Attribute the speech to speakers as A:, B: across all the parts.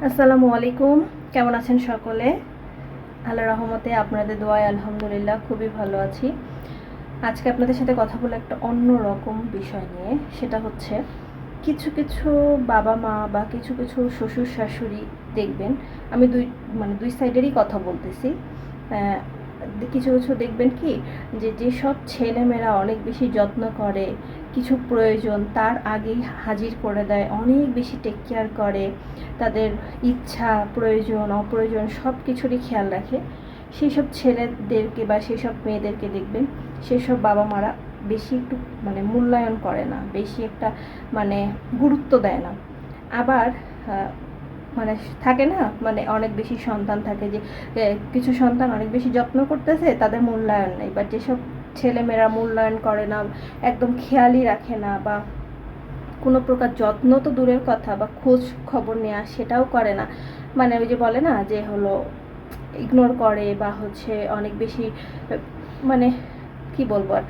A: আসসালামু আলাইকুম। কেমন আছেন সকলে? আল্লাহর রহমতে আপনাদের দোয়ায় আলহামদুলিল্লাহ খুবই ভালো আছি। আজকে আপনাদের সাথে কথা বলে একটা অন্য রকম বিষয় নিয়ে, সেটা হচ্ছে কিছু কিছু বাবা মা বা কিছু কিছু শ্বশুর শাশুড়ি দেখবেন, আমি দুই সাইডেরই কথা বলতেছি। কিছু কিছু দেখবেন কি, যেসব ছেলেমেয়েরা অনেক বেশি যত্ন করে, কিছু প্রয়োজন তার আগেই হাজির করে দেয়, অনেক বেশি টেক কেয়ার করে, তাদের ইচ্ছা প্রয়োজন অপ্রয়োজন সব কিছুরই খেয়াল রাখে, সেই সব ছেলেদেরকে বা সেই সব মেয়েদেরকে দেখবেন সেসব বাবা মারা বেশি একটু মূল্যায়ন করে না, বেশি একটা গুরুত্ব দেয় না। আবার মানে থাকে না, অনেক বেশি সন্তান থাকে যে কিছু সন্তান অনেক বেশি যত্ন করতেছে, তাদের মূল্যায়ন নেই। বা যেসব ছেলেমেয়েরা মূল্যায়ন করে না, একদম খেয়ালই রাখে না, বা কোনো প্রকার যত্ন তো দূরের কথা, বা খোঁজ খবর নেওয়া সেটাও করে না, ওই যে বলে না যে হলো ইগনোর করে, বা হচ্ছে অনেক বেশি মানে কি বলবো আর,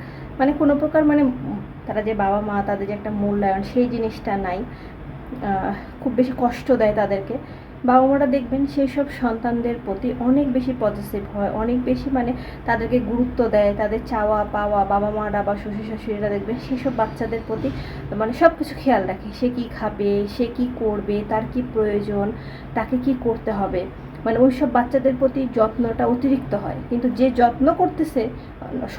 A: কোনো প্রকার তারা যে বাবা মা, তাদের যে একটা মূল্যায়ন সেই জিনিসটা নাই। খুব বেশি কষ্ট দেয় তাদেরকে। বাবা মারা দেখবেন সেই সব সন্তানদের প্রতি অনেক বেশি পজিটিভ হয়, অনেক বেশি তাদেরকে গুরুত্ব দেয়, তাদের চাওয়া পাওয়া, বাবা মারা বা শ্বশুর শাশুড়িরা দেখবেন সেই সব বাচ্চাদের প্রতি সব কিছু খেয়াল রাখে। সে কি খাবে, সে কি করবে, তার কি প্রয়োজন, তাকে কি করতে হবে, ওই সব বাচ্চাদের প্রতি যত্নটা অতিরিক্ত হয়। কিন্তু যে যত্ন করতেছে,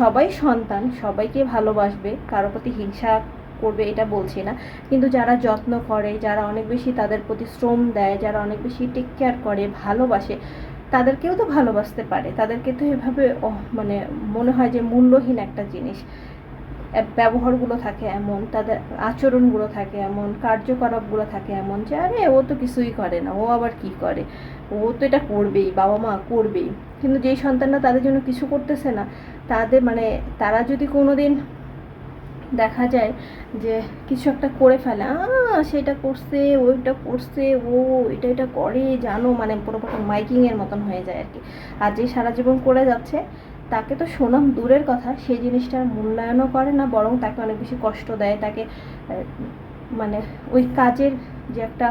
A: সবাই সন্তান, সবাইকে ভালোবাসবে, কারো প্রতি হিংসা করবে এটা বলছি না, কিন্তু যারা যত্ন করে, যারা অনেক বেশি তাদের প্রতি শ্রম দেয়, যারা অনেক বেশি টেক কেয়ার করে, ভালোবাসে, তাদেরকেও তো ভালোবাসতে পারে। তাদেরকে তো এভাবে মনে হয় যে মূল্যহীন একটা জিনিস। ব্যবহারগুলো থাকে এমন, তাদের আচরণগুলো থাকে এমন, কার্যকলাপগুলো থাকে এমন যে আরে ও তো কিছুই করে না, ও আবার কি করে, ও তো এটা করবেই, বাবা মা করবেই। কিন্তু যেই সন্তানরা তাদের জন্য কিছু করতেছে না, তাদের তারা যদি কোনো দিন দেখা যায় যে কিছু একটা করে ফেলে, সেটা করছে, ওইটা করছে, ও এটা এটা করে জানো, পুরো মাইকিংয়ের মতন হয়ে যায় আর কি। আর যে সারা জীবন করে যাচ্ছে, তাকে তো সুনাম দূরের কথা, সেই জিনিসটার মূল্যায়নও করে না, বরং তাকে অনেক বেশি কষ্ট দেয়। তাকে ওই কাজের যে একটা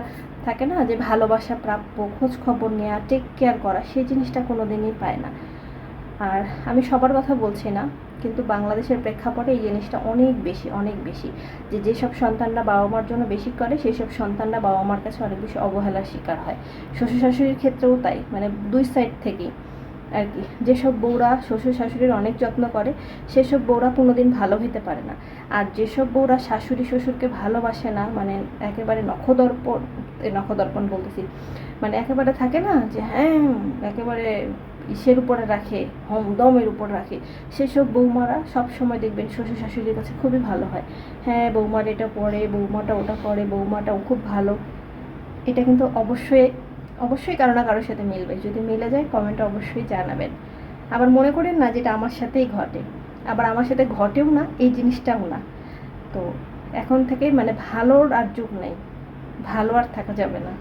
A: থাকে না যে ভালোবাসা প্রাপ্য, খোঁজ খবর নেওয়া, টেক কেয়ার করা, সেই জিনিসটা কোনো দিনই পায় না। আর আমি সবার কথা বলছি না, কিন্তু বাংলাদেশের প্রেক্ষাপটে এই জিনিসটা অনেক বেশি অনেক বেশি, যেসব সন্তানরা বাবা মার জন্য বেশি করে, সেই সব সন্তানরা বাবা মার কাছে অনেক বেশি অবহেলার শিকার হয়। শ্বশুর শাশুড়ির ক্ষেত্রেও তাই, দুই সাইড থেকেই আর কি। যেসব বউরা শ্বশুর শাশুড়ির অনেক যত্ন করে, সেসব বউরা কোনোদিন ভালো হতে পারে না। আর যেসব বউরা শাশুড়ি শ্বশুরকে ভালোবাসে না, একেবারে নখদর্পণ বলতেছি, একেবারে থাকে না যে হ্যাঁ, একেবারে ইসের উপরে রাখে, দমের উপর রাখে, সেসব বৌমারা সব সময় দেখবেন শ্বশুর শাশুড়ির কাছে খুবই ভালো হয়। হ্যাঁ, বৌমার এটা পড়ে, বৌমাটা ওটা করে, বৌমাটাও খুব ভালো। এটা কিন্তু অবশ্যই অবশ্যই কারো না কারোর সাথে মিলবে। যদি মিলে যায় কমেন্টে অবশ্যই জানাবেন। আবার মনে করেন না যেটা আমার সাথেই ঘটে, আবার আমার সাথে ঘটেও না, এই জিনিসটাও না। তো এখন থেকে ভালোর আর যুগ নেই, ভালো আর থাকা যাবে না।